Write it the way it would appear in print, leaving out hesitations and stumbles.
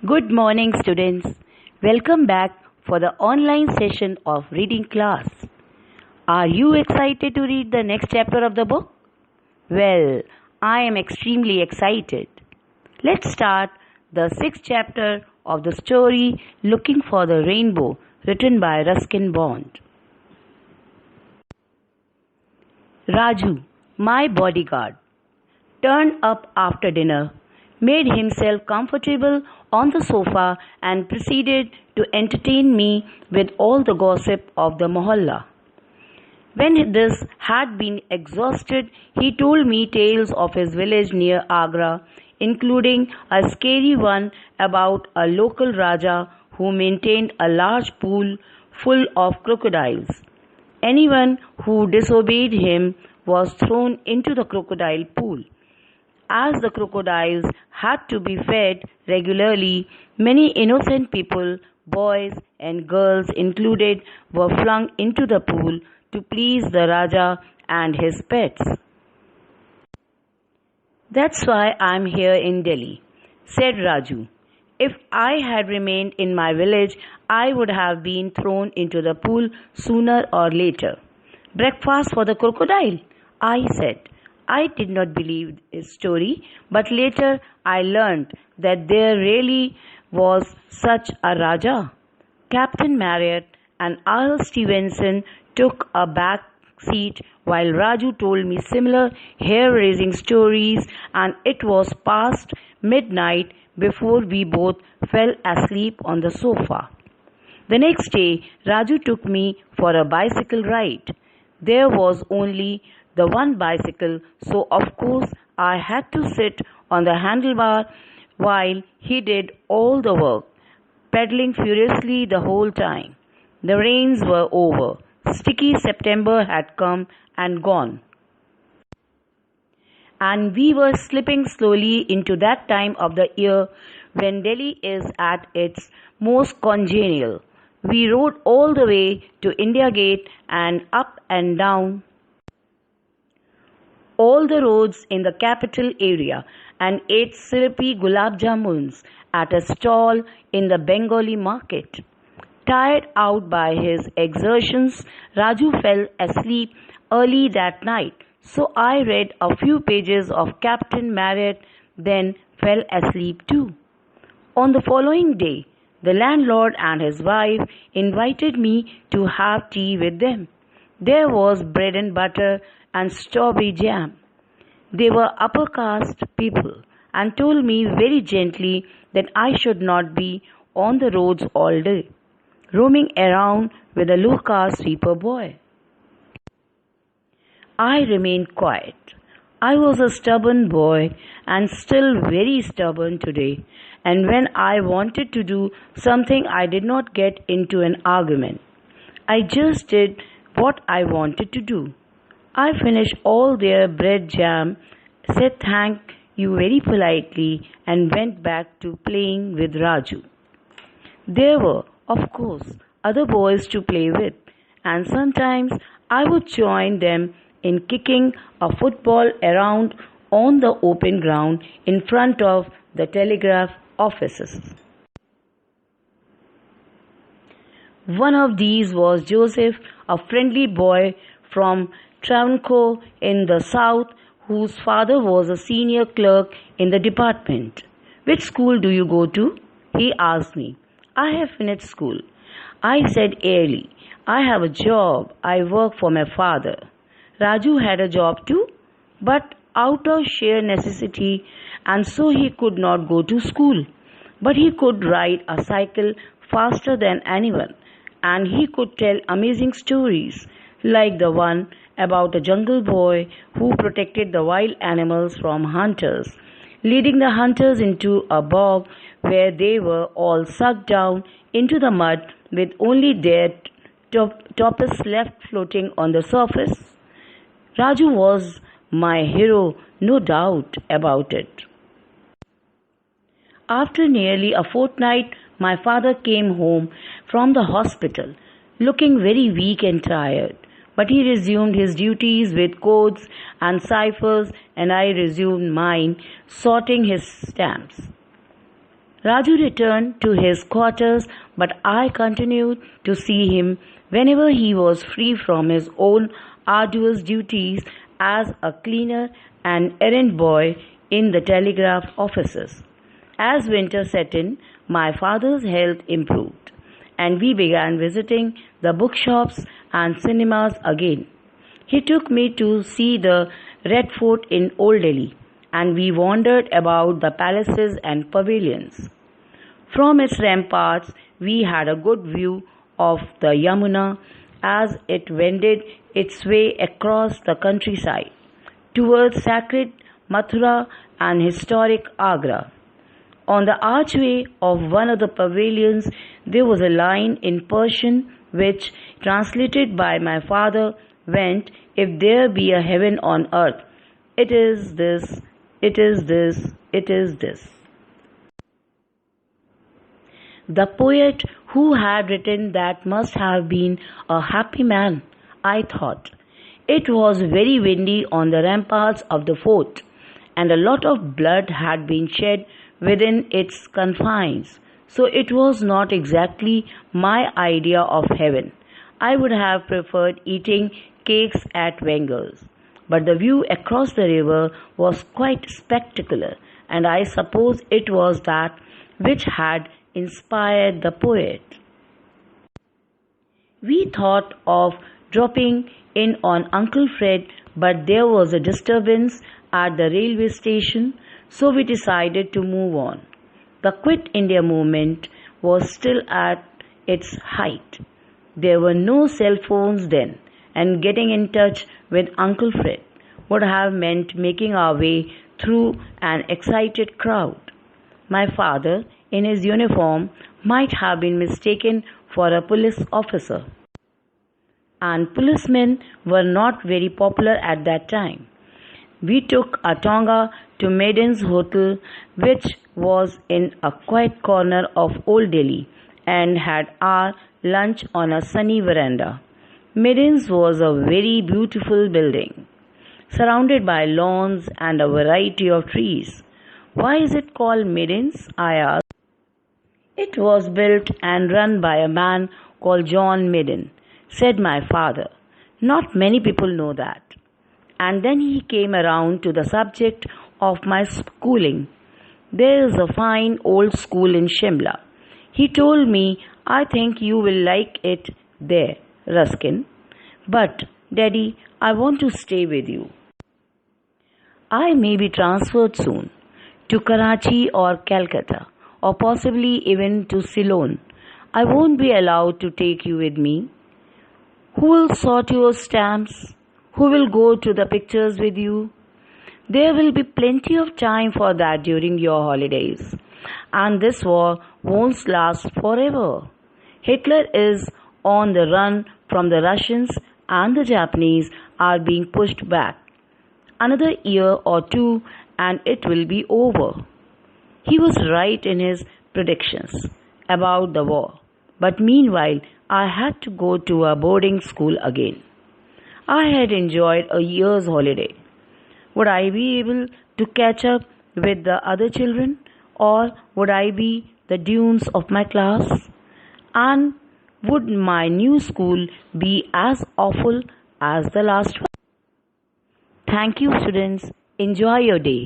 Good morning, students. Welcome back for the online session of reading class. Are you excited to read the next chapter of the book? Well, I am extremely excited. Let's start the sixth chapter of the story Looking for the Rainbow, written by Ruskin Bond. Raju, my bodyguard, turned up after dinner, made himself comfortable on the sofa and proceeded to entertain me with all the gossip of the mohalla. When this had been exhausted, he told me tales of his village near Agra, including a scary one about a local Raja who maintained a large pool full of crocodiles. Anyone who disobeyed him was thrown into the crocodile pool. As the crocodiles had to be fed regularly, many innocent people, boys and girls included, were flung into the pool to please the Raja and his pets. That's why I'm here in Delhi, said Raju. If I had remained in my village, I would have been thrown into the pool sooner or later. Breakfast for the crocodile, I said. I did not believe his story, but later I learned that there really was such a Raja. Captain Marriott and Earl Stevenson took a back seat while Raju told me similar hair-raising stories, and it was past midnight before we both fell asleep on the sofa. The next day, Raju took me for a bicycle ride. There was only the one bicycle, so of course I had to sit on the handlebar while he did all the work, pedaling furiously the whole time. The rains were over. Sticky September had come and gone, and we were slipping slowly into that time of the year when Delhi is at its most congenial. We rode all the way to India Gate and up and down all the roads in the capital area and ate syrupy gulab jamuns at a stall in the Bengali market. Tired out by his exertions, Raju fell asleep early that night, so I read a few pages of Captain Marriott, then fell asleep too. On the following day, the landlord and his wife invited me to have tea with them. There was bread and butter and strawberry jam. They were upper caste people and told me very gently that I should not be on the roads all day, roaming around with a low caste sweeper boy. I remained quiet. I was a stubborn boy and still very stubborn today, and when I wanted to do something, I did not get into an argument. I just did what I wanted to do. I finished all their bread jam, said thank you very politely, and went back to playing with Raju. There were, of course, other boys to play with, and sometimes I would join them in kicking a football around on the open ground in front of the telegraph offices. One of these was Joseph, a friendly boy from Travancore in the south, whose father was a senior clerk in the department. Which school do you go to? He asked me. I have finished school. I said airily. I have a job. I work for my father. Raju had a job too, but out of sheer necessity, and so he could not go to school. But he could ride a cycle faster than anyone, and he could tell amazing stories, like the one about a jungle boy who protected the wild animals from hunters, leading the hunters into a bog where they were all sucked down into the mud with only their tops left floating on the surface. Raju was my hero, no doubt about it. After nearly a fortnight, my father came home from the hospital, looking very weak and tired. But he resumed his duties with codes and ciphers, and I resumed mine, sorting his stamps. Raju returned to his quarters, but I continued to see him whenever he was free from his own arduous duties as a cleaner and errand boy in the telegraph offices. As winter set in, my father's health improved, and we began visiting the bookshops and cinemas again. He took me to see the Red Fort in Old Delhi, and we wandered about the palaces and pavilions. From its ramparts, we had a good view of the Yamuna as it wended its way across the countryside towards sacred Mathura and historic Agra. On the archway of one of the pavilions, there was a line in Persian which, translated by my father, went, "If there be a heaven on earth, it is this, it is this, it is this." The poet who had written that must have been a happy man, I thought. It was very windy on the ramparts of the fort, and a lot of blood had been shed within its confines, so it was not exactly my idea of heaven. I would have preferred eating cakes at Wenger's, but the view across the river was quite spectacular, and I suppose it was that which had inspired the poet. We thought of dropping in on Uncle Fred, but there was a disturbance at the railway station, so we decided to move on. The Quit India movement was still at its height. There were no cell phones then, and getting in touch with Uncle Fred would have meant making our way through an excited crowd. My father, in his uniform, might have been mistaken for a police officer, and policemen were not very popular at that time. We took a tonga to Maiden's Hotel, which was in a quiet corner of Old Delhi, and had our lunch on a sunny veranda. Maiden's was a very beautiful building, surrounded by lawns and a variety of trees. "Why is it called Maiden's?" I asked. "It was built and run by a man called John Maiden," said my father. "Not many people know that." And then he came around to the subject of my schooling. "There is a fine old school in Shimla," he told me. "I think you will like it there, Ruskin. But, Daddy, I want to stay with you. I may be transferred soon to Karachi or Calcutta, or possibly even to Ceylon. I won't be allowed to take you with me. Who will sort your stamps? Who will go to the pictures with you? There will be plenty of time for that during your holidays. And this war won't last forever. Hitler is on the run from the Russians, and the Japanese are being pushed back. Another year or two and it will be over." He was right in his predictions about the war, but meanwhile I had to go to a boarding school again. I had enjoyed a year's holiday. Would I be able to catch up with the other children, or would I be the dunes of my class? And would my new school be as awful as the last one? Thank you, students. Enjoy your day.